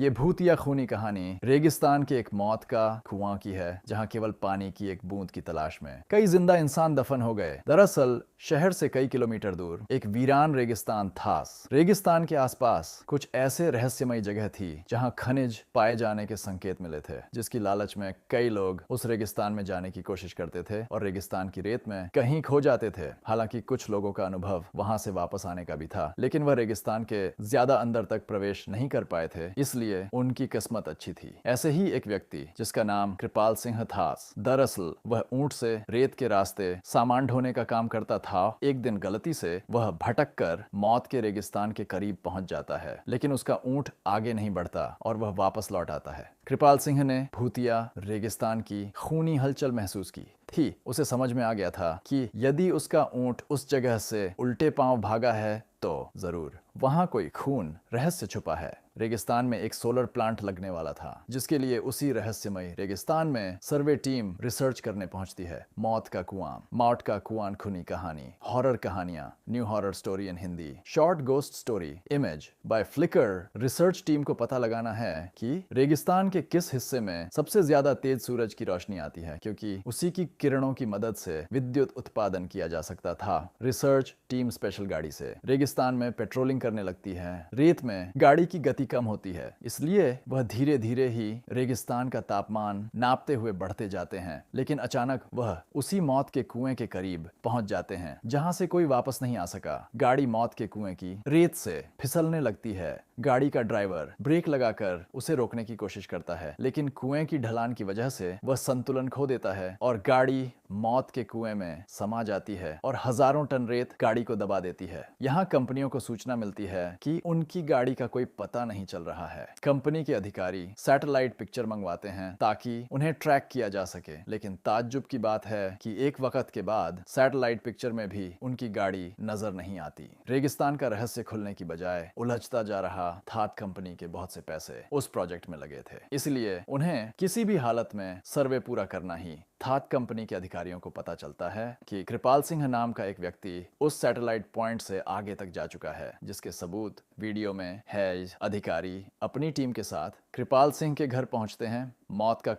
ये भूतिया खूनी कहानी रेगिस्तान के एक मौत का कुआं की है, जहां केवल पानी की एक बूंद की तलाश में कई जिंदा इंसान दफन हो गए। दरअसल शहर से कई किलोमीटर दूर एक वीरान रेगिस्तान थास। रेगिस्तान के आसपास कुछ ऐसे रहस्यमयी जगह थी जहां खनिज पाए जाने के संकेत मिले थे, जिसकी लालच में कई लोग उस रेगिस्तान में जाने की कोशिश करते थे और रेगिस्तान की रेत में कहीं खो जाते थे। हालांकि कुछ लोगों का अनुभव वहां से वापस आने का भी था, लेकिन वह रेगिस्तान के ज्यादा अंदर तक प्रवेश नहीं कर पाए थे, इसलिए उनकी किस्मत अच्छी थी। ऐसे ही एक व्यक्ति जिसका नाम कृपाल सिंह था। दरअसल वह ऊंट से रेत के रास्ते सामान ढोने का काम करता था। एक दिन गलती से वह भटक कर मौत के रेगिस्तान के करीब पहुंच जाता है, लेकिन उसका ऊंट आगे नहीं बढ़ता और वह वापस लौट आता है। कृपाल सिंह ने भूतिया रेगिस्तान की खूनी हलचल महसूस की थी। उसे समझ में आ गया था कि यदि उसका ऊंट उस जगह से उल्टे पांव भागा है तो जरूर वहां कोई खून रहस्य छुपा है। रेगिस्तान में एक सोलर प्लांट लगने वाला था, जिसके लिए उसी रहस्यमय रेगिस्तान में सर्वे टीम रिसर्च करने पहुंचती है। मौत का कुआं खूनी कहानी, हॉरर कहानियां, new horror story in Hindi, short ghost story image by Flickr. Research team को पता लगाना है कि रेगिस्तान के किस हिस्से में सबसे ज्यादा तेज सूरज की रोशनी आती है, क्योंकि उसी की किरणों की मदद से विद्युत उत्पादन किया जा सकता था। रिसर्च टीम स्पेशल गाड़ी से रेगिस्तान में पेट्रोलिंग करने लगती है। रेत में गाड़ी की गति कम होती है, इसलिए वह धीरे धीरे ही रेगिस्तान का तापमान नापते हुए बढ़ते जाते हैं। लेकिन अचानक वह उसी मौत के कुएं के करीब पहुंच जाते हैं, जहां से कोई वापस नहीं आ सका। गाड़ी मौत के कुएं की रेत से फिसलने लगती है। गाड़ी का ड्राइवर ब्रेक लगाकर उसे रोकने की कोशिश करता है, लेकिन कुएं की ढलान की वजह से वह संतुलन खो देता है और गाड़ी मौत के कुएं में समा जाती है और हजारों टन रेत गाड़ी को दबा देती है। यहाँ कंपनियों को सूचना मिलती है कि उनकी गाड़ी का कोई पता नहीं चल रहा है। कंपनी के अधिकारी सैटेलाइट पिक्चर मंगवाते हैं ताकि उन्हें ट्रैक किया जा सके, लेकिन ताज्जुब की बात है कि एक वक्त के बाद सैटेलाइट पिक्चर में भी उनकी गाड़ी नजर नहीं आती। रेगिस्तान का रहस्य खुलने की बजाय उलझता जा रहा। थात कंपनी के बहुत से पैसे उस प्रोजेक्ट में लगे थे, इसलिए उन्हें किसी भी हालत में सर्वे पूरा करना ही। थात कंपनी के अधिकारियों को पता चलता है कि कृपाल सिंह नाम का एक व्यक्ति उस सैटेलाइट पॉइंट से आगे तक जा चुका है, जिसके सबूत वीडियो में है। अधिकारी अपनी टीम के साथ कृपाल सिंह के घर पहुंचते हैं। मौत का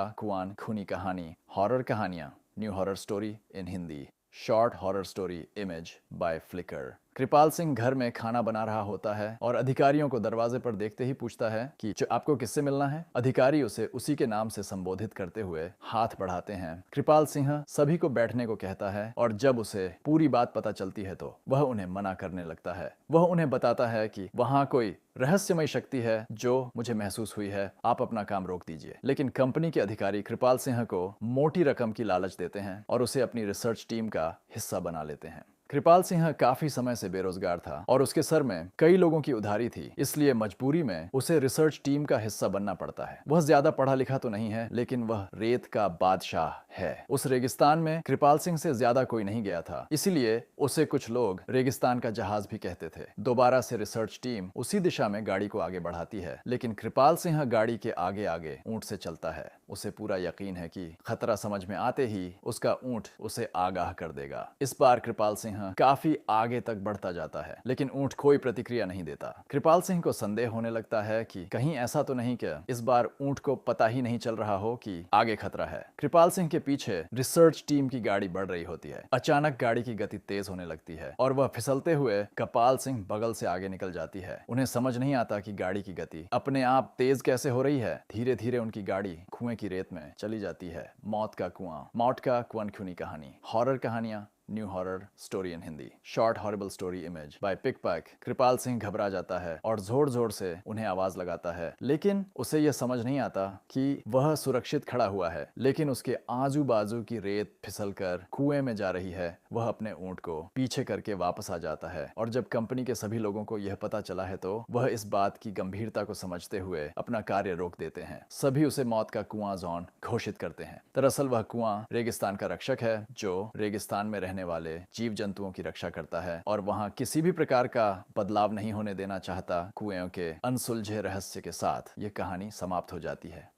कुआं खूनी कहानी, हॉरर कहानियां, new horror story in Hindi, short horror story image by Flickr. Kripal Singh घर में खाना बना रहा होता है और अधिकारियों को दरवाजे पर देखते ही पूछता है कि आपको किससे मिलना है। अधिकारी उसे उसी के नाम से संबोधित करते हुए हाथ बढ़ाते हैं। कृपाल सिंह सभी को बैठने को कहता है और जब उसे पूरी बात पता चलती है तो वह उन्हें मना करने लगता है। वह उन्हें बताता है कि वहां कोई रहस्यमय शक्ति है जो मुझे महसूस हुई है, आप अपना काम रोक दीजिए। लेकिन कंपनी के अधिकारी कृपाल सिंह को मोटी रकम की लालच देते हैं और उसे अपनी रिसर्च टीम का हिस्सा बना लेते हैं। कृपाल सिंह काफी समय से बेरोजगार था और उसके सर में कई लोगों की उधारी थी, इसलिए मजबूरी में उसे रिसर्च टीम का हिस्सा बनना पड़ता है। वह ज्यादा पढ़ा लिखा तो नहीं है, लेकिन वह रेत का बादशाह है। उस रेगिस्तान में कृपाल सिंह से ज्यादा कोई नहीं गया था, इसीलिए उसे कुछ लोग रेगिस्तान का जहाज भी कहते थे। दोबारा से रिसर्च टीम उसी दिशा में गाड़ी को आगे बढ़ाती है, लेकिन कृपाल सिंह गाड़ी के आगे आगे ऊंट से चलता है। उसे पूरा यकीन है कि खतरा समझ में आते ही उसका ऊंट उसे आगाह कर देगा। इस बार कृपाल सिंह काफी आगे तक बढ़ता जाता है, लेकिन ऊंट कोई प्रतिक्रिया नहीं देता। कृपाल सिंह को संदेह होने लगता है कि कहीं ऐसा तो नहीं कि इस बार ऊंट को पता ही नहीं चल रहा हो कि आगे खतरा है। कृपाल सिंह के पीछे रिसर्च टीम की गाड़ी बढ़ रही होती है। अचानक गाड़ी की गति तेज होने लगती है और वह फिसलते हुए कृपाल सिंह बगल से आगे निकल जाती है। उन्हें समझ नहीं आता कि गाड़ी की गति अपने आप तेज कैसे हो रही है। धीरे धीरे उनकी गाड़ी कुएं की रेत में चली जाती है। मौत का कुआं खूनी कहानी, हॉरर कहानियां, new horror story in Hindi, short horrible story image by pickpack. Kripal Singh घबरा जाता है और जोर जोर से उन्हें आवाज लगाता है, लेकिन उसे यह समझ नहीं आता कि वह सुरक्षित खड़ा हुआ है, लेकिन उसके आजू बाजू की रेत फिसलकर कुएं में जा रही है। वह अपने ऊंट को पीछे करके वापस आ जाता है और जब कंपनी के सभी लोगों को यह पता चला है तो वह इस बात की गंभीरता को समझते हुए अपना कार्य रोक देते हैं। सभी उसे मौत का कुआं जोन घोषित करते हैं। दरअसल वह कुआं रेगिस्तान का रक्षक है, जो रेगिस्तान में रहने वाले जीव जंतुओं की रक्षा करता है और वहां किसी भी प्रकार का बदलाव नहीं होने देना चाहता। कुएं के अनसुलझे रहस्य के साथ यह कहानी समाप्त हो जाती है।